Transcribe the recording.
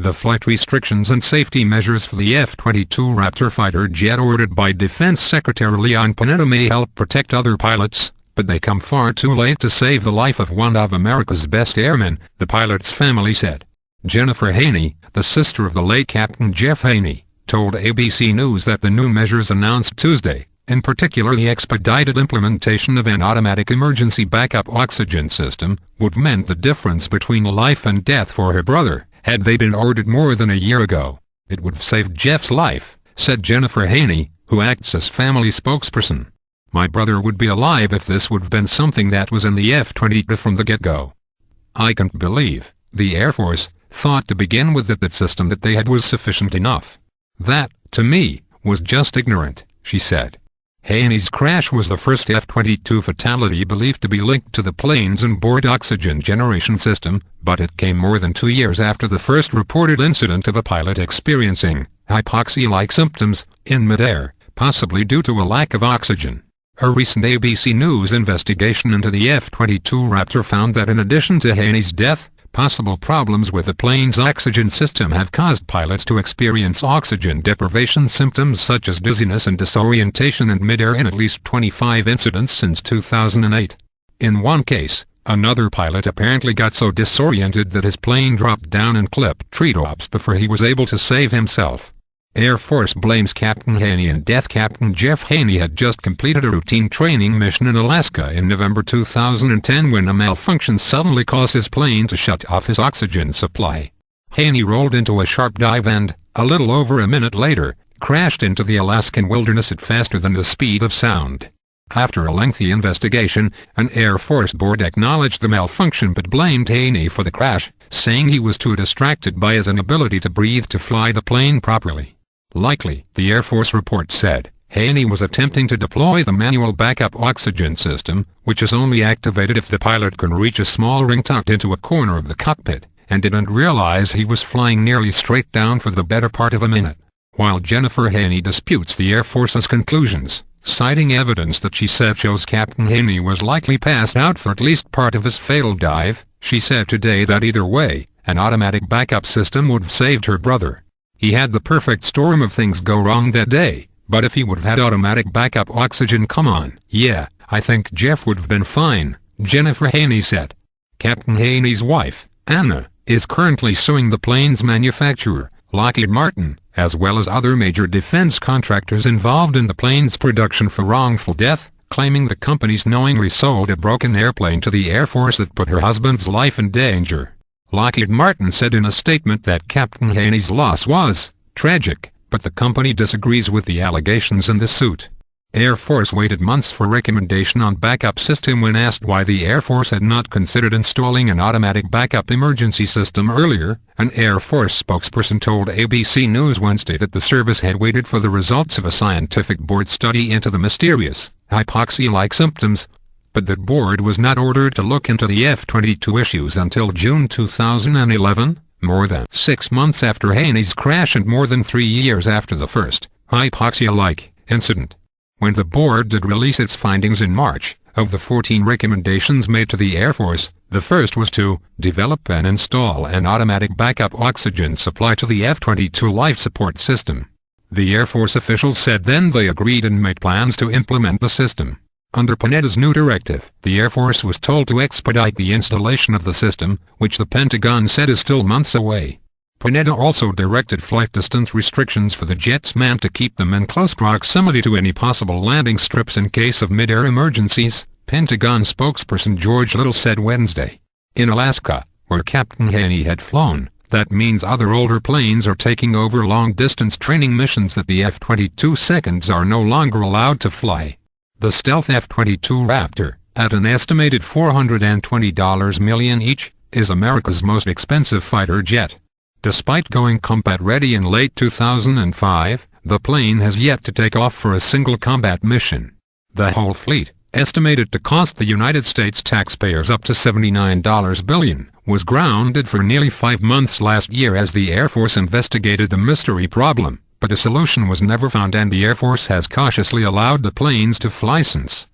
The flight restrictions and safety measures for the F-22 Raptor fighter jet ordered by Defense Secretary Leon Panetta may help protect other pilots, but they come far too late to save the life of one of America's best airmen, the pilot's family said. Jennifer Haney, the sister of the late Captain Jeff Haney, told ABC News that the new measures announced Tuesday, in particular the expedited implementation of an automatic emergency backup oxygen system, would have meant the difference between life and death for her brother. Had they been ordered more than a year ago, it would have saved Jeff's life, said Jennifer Haney, who acts as family spokesperson. My brother would be alive if this would have been something that was in the F-22 from the get-go. I can't believe the Air Force thought to begin with that system that they had was sufficient enough. That, to me, was just ignorant, she said. Haney's crash was the first F-22 fatality believed to be linked to the plane's onboard oxygen generation system, but it came more than 2 years after the first reported incident of a pilot experiencing hypoxia-like symptoms in midair, possibly due to a lack of oxygen. A recent ABC News investigation into the F-22 Raptor found that in addition to Haney's death, possible problems with the plane's oxygen system have caused pilots to experience oxygen deprivation symptoms such as dizziness and disorientation in midair in at least 25 incidents since 2008. In one case, another pilot apparently got so disoriented that his plane dropped down and clipped treetops before he was able to save himself. Air Force blames Captain Haney and death. Captain Jeff Haney had just completed a routine training mission in Alaska in November 2010 when a malfunction suddenly caused his plane to shut off his oxygen supply. Haney rolled into a sharp dive and, a little over a minute later, crashed into the Alaskan wilderness at faster than the speed of sound. After a lengthy investigation, an Air Force board acknowledged the malfunction but blamed Haney for the crash, saying he was too distracted by his inability to breathe to fly the plane properly. Likely, the Air Force report said, Haney was attempting to deploy the manual backup oxygen system, which is only activated if the pilot can reach a small ring tucked into a corner of the cockpit, and didn't realize he was flying nearly straight down for the better part of a minute. While Jennifer Haney disputes the Air Force's conclusions, citing evidence that she said shows Captain Haney was likely passed out for at least part of his failed dive, she said today that either way, an automatic backup system would have saved her brother. He had the perfect storm of things go wrong that day, but if he would have had automatic backup oxygen, come on, yeah, I think Jeff would have been fine, Jennifer Haney said. Captain Haney's wife, Anna, is currently suing the plane's manufacturer, Lockheed Martin, as well as other major defense contractors involved in the plane's production for wrongful death, claiming the companies knowingly sold a broken airplane to the Air Force that put her husband's life in danger. Lockheed Martin said in a statement that Captain Haney's loss was tragic, but the company disagrees with the allegations in the suit. Air Force waited months for recommendation on backup system when asked why the Air Force had not considered installing an automatic backup emergency system earlier. An Air Force spokesperson told ABC News Wednesday that the service had waited for the results of a scientific board study into the mysterious hypoxia-like symptoms, but the board was not ordered to look into the F-22 issues until June 2011, more than 6 months after Haney's crash and more than 3 years after the first hypoxia-like incident. When the board did release its findings in March, of the 14 recommendations made to the Air Force, the first was to develop and install an automatic backup oxygen supply to the F-22 life support system. The Air Force officials said then they agreed and made plans to implement the system. Under Panetta's new directive, the Air Force was told to expedite the installation of the system, which the Pentagon said is still months away. Panetta also directed flight distance restrictions for the jets meant to keep them in close proximity to any possible landing strips in case of mid-air emergencies, Pentagon spokesperson George Little said Wednesday. In Alaska, where Captain Haney had flown, that means other older planes are taking over long-distance training missions that the F-22 seconds are no longer allowed to fly. The stealth F-22 Raptor, at an estimated $420 million each, is America's most expensive fighter jet. Despite going combat-ready in late 2005, the plane has yet to take off for a single combat mission. The whole fleet, estimated to cost the United States taxpayers up to $79 billion, was grounded for nearly 5 months last year as the Air Force investigated the mystery problem, but a solution was never found and the Air Force has cautiously allowed the planes to fly since.